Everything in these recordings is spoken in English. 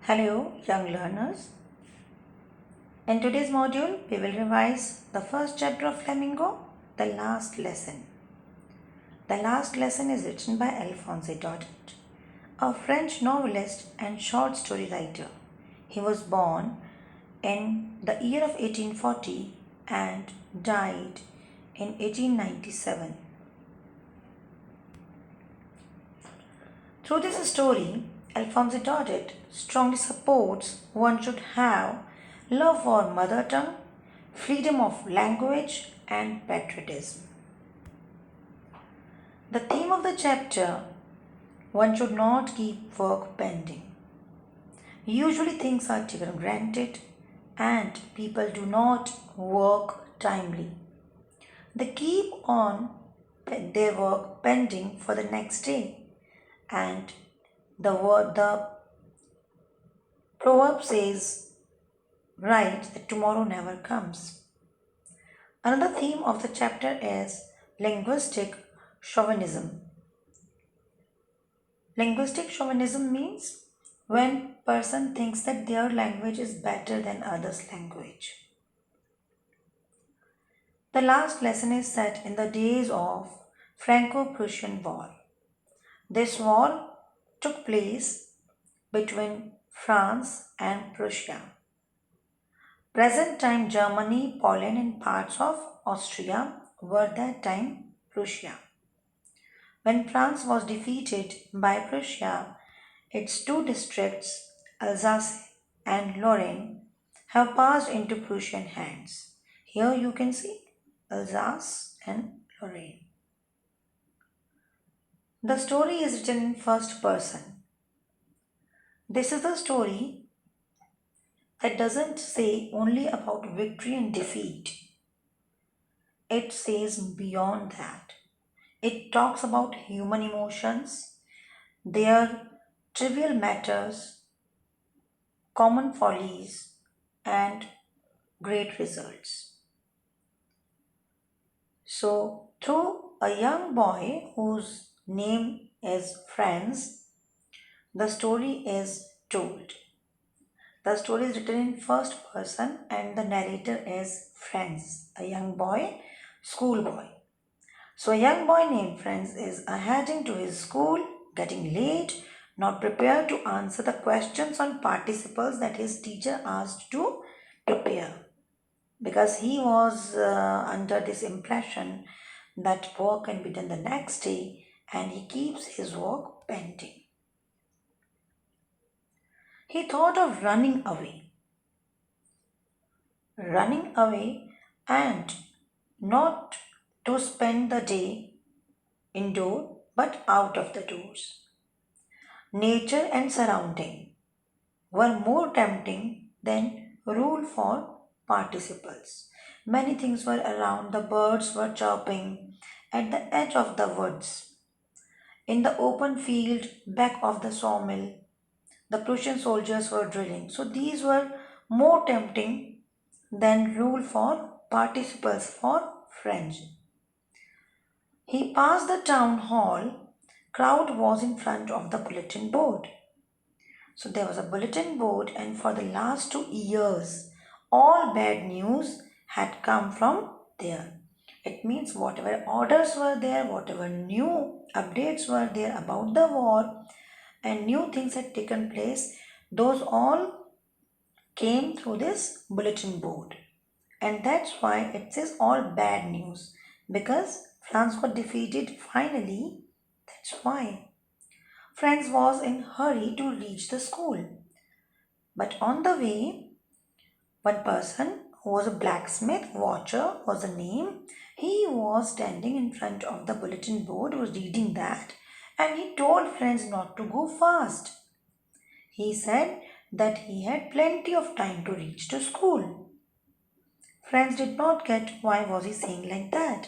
Hello, young learners. In today's module, we will revise the first chapter of Flamingo, the last lesson. The last lesson is written by Alphonse Daudet, a French novelist and short story writer. He was born in the year of 1840 and died in 1897. Through this story, Alphonse Daudet strongly supports one should have love for mother tongue, freedom of language, and patriotism. The theme of the chapter: one should not keep work pending. Usually, things are taken granted and people do not work timely. They keep on their work pending for the next day, and the proverb says, right, that tomorrow never comes. Another theme of the chapter is linguistic chauvinism. Linguistic chauvinism means when person thinks that their language is better than others' language. The last lesson is set in the days of Franco-Prussian War. This war took place between France and Prussia. Present time Germany, Poland, and parts of Austria were that time Prussia. When France was defeated by Prussia, its two districts, Alsace and Lorraine, have passed into Prussian hands. Here you can see Alsace and Lorraine. The story is written in first person. This is a story that doesn't say only about victory and defeat. It says beyond that. It talks about human emotions, their trivial matters, common follies, and great results. So, through a young boy whose name is Franz, the story is told. The story is written in first person and the narrator is Franz, a young boy, schoolboy. So a young boy named Franz is heading to his school, getting late, not prepared to answer the questions on participles that his teacher asked to prepare. Because he was under this impression that work can be done the next day and he keeps his work pending. He thought of running away and not to spend the day indoor but out of the doors. Nature and surrounding were more tempting than rule for participles. Many things were around. The birds were chirping at the edge of the woods. In the open field back of the sawmill, the Prussian soldiers were drilling. So these were more tempting than rule for participles for French. He passed the town hall. Crowd was in front of the bulletin board. So there was a bulletin board, and for the last 2 years, all bad news had come from there. It means whatever orders were there, whatever new updates were there about the war, and new things had taken place, those all came through this bulletin board. And that's why it says all bad news, because France got defeated finally. That's why. Franz was in hurry to reach the school. But on the way, one person who was a blacksmith, Watcher was the name, he was standing in front of the bulletin board, was reading that, and he told Franz not to go fast. He said that he had plenty of time to reach to school. Franz did not get why was he saying like that.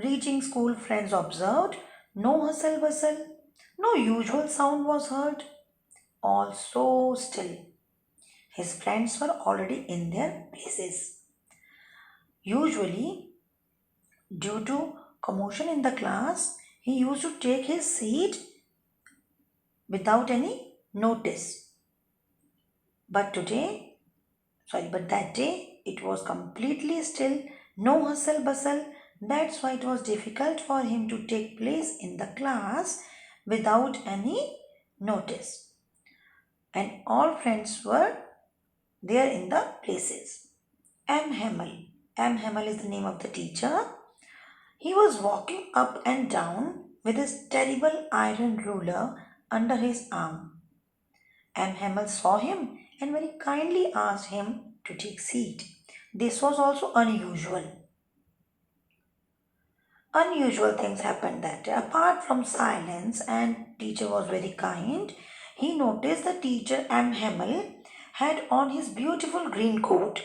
Reaching school, Franz observed no hustle bustle, no usual sound was heard, all so still. His friends were already in their places. Usually, due to commotion in the class, he used to take his seat without any notice. But but that day, it was completely still, no hustle bustle. That's why it was difficult for him to take place in the class without any notice. And all friends were there in the places. M. Hamel. M. Hamel is the name of the teacher. He was walking up and down with his terrible iron ruler under his arm. M. Hamel saw him and very kindly asked him to take seat. This was also unusual. Unusual things happened that day. Apart from silence and teacher was very kind, he noticed the teacher M. Hamel had on his beautiful green coat,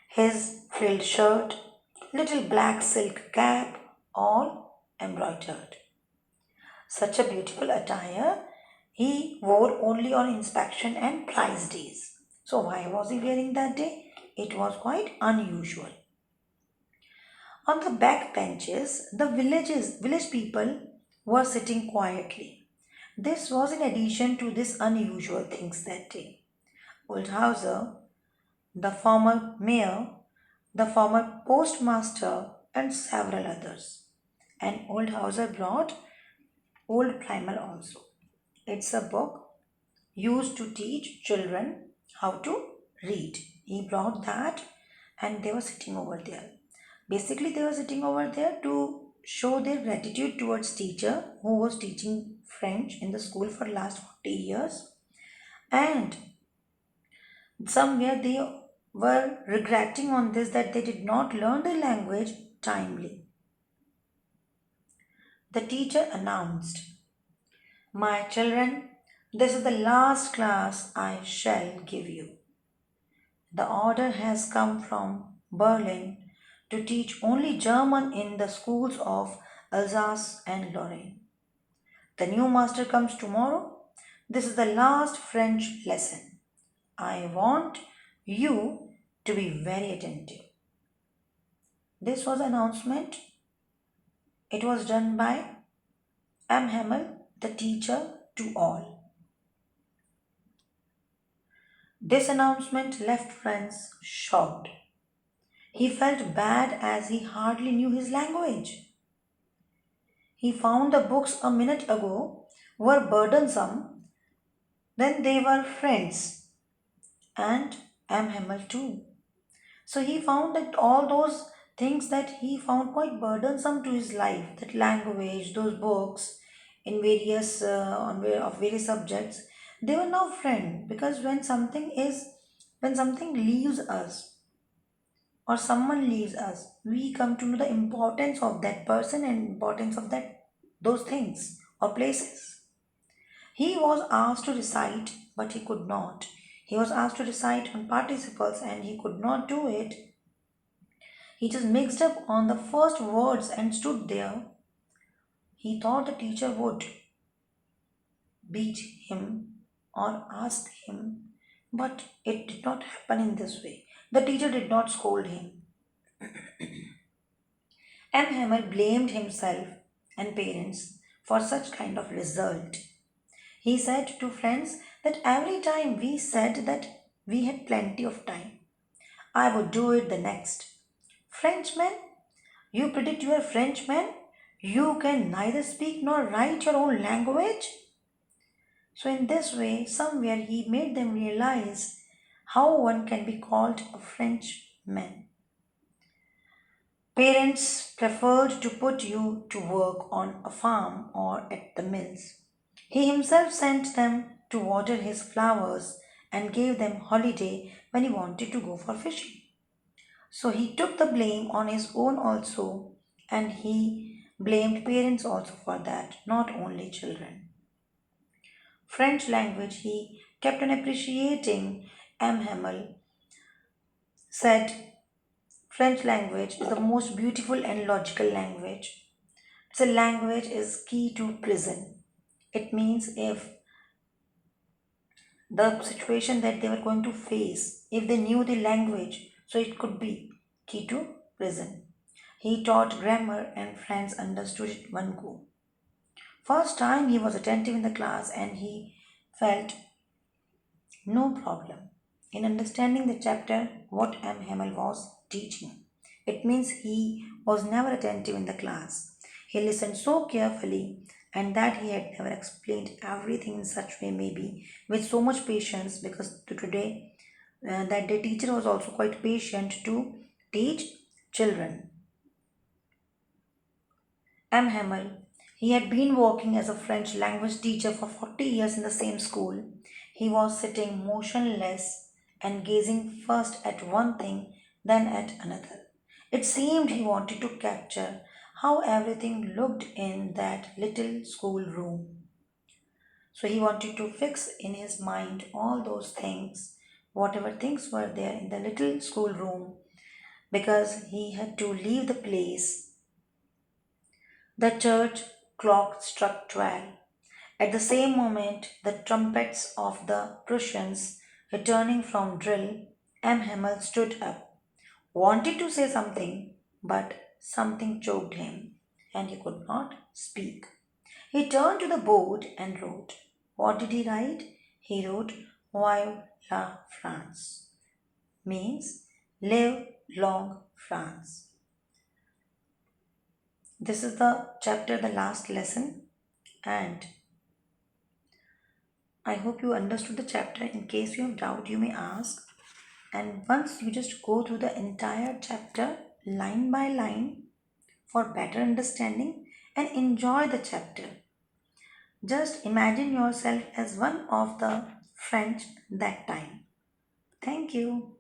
his frilled shirt, little black silk cap, all embroidered. Such a beautiful attire he wore only on inspection and prize days. So, why was he wearing that day? It was quite unusual. On the back benches, the village people were sitting quietly. This was in addition to these unusual things that day. Oldhauser, the former mayor, the former postmaster, and several others. And Oldhauser brought Old Primer also. It's a book used to teach children how to read. He brought that and they were sitting over there. Basically, they were sitting over there to show their gratitude towards teacher who was teaching French in the school for last 40 years. And somewhere they were regretting on this that they did not learn the language timely. The teacher announced, "My children, this is the last class I shall give you. The order has come from Berlin to teach only German in the schools of Alsace and Lorraine. The new master comes tomorrow. This is the last French lesson. I want you to be very attentive." This was announcement. It was done by M. Hamel, the teacher to all. This announcement left Franz shocked. He felt bad as he hardly knew his language. He found the books a minute ago were burdensome, then they were friends and M. Hamel too. So he found that all those things that he found quite burdensome to his life, that language, those books in various of various subjects, they were now friend because when something leaves us or someone leaves us, we come to know the importance of that person and importance of that those things or places. He was asked to recite, but he could not. He was asked to recite on participles and he could not do it. He just mixed up on the first words and stood there. He thought the teacher would beat him or ask him, but it did not happen in this way. The teacher did not scold him. M. Hamel blamed himself and parents for such kind of result. He said to friends that every time we said that we had plenty of time, I would do it the next. Frenchman, you predict you are Frenchman? You can neither speak nor write your own language? So, in this way, somewhere he made them realize how one can be called a Frenchman. Parents preferred to put you to work on a farm or at the mills. He himself sent them to water his flowers and gave them holiday when he wanted to go for fishing. So he took the blame on his own also, and he blamed parents also for that, not only children. French language he kept on appreciating. M. Hamel said French language is the most beautiful and logical language. It's a language is key to prison. It means if the situation that they were going to face, if they knew the language, so it could be key to prison. He taught grammar and friends understood it one go. First time he was attentive in the class and he felt no problem. in understanding the chapter what M. Hamel was teaching. It means he was never attentive in the class. He listened so carefully and that he had never explained everything in such way maybe with so much patience because to today that the teacher was also quite patient to teach children. M. Hamel. He had been working as a French language teacher for 40 years in the same school. He was sitting motionless and gazing first at one thing, then at another. It seemed he wanted to capture how everything looked in that little schoolroom. So he wanted to fix in his mind all those things, whatever things were there in the little schoolroom, because he had to leave the place. The church clock struck 12. At the same moment, the trumpets of the Prussians returning from drill, M. Hamel stood up, wanted to say something, but something choked him, and he could not speak. He turned to the board and wrote. What did he write? He wrote, Vive la France, means live long France. This is the chapter, the last lesson, and I hope you understood the chapter. In case you have doubt, you may ask. And once you just go through the entire chapter line by line for better understanding and enjoy the chapter. Just imagine yourself as one of the French that time. Thank you.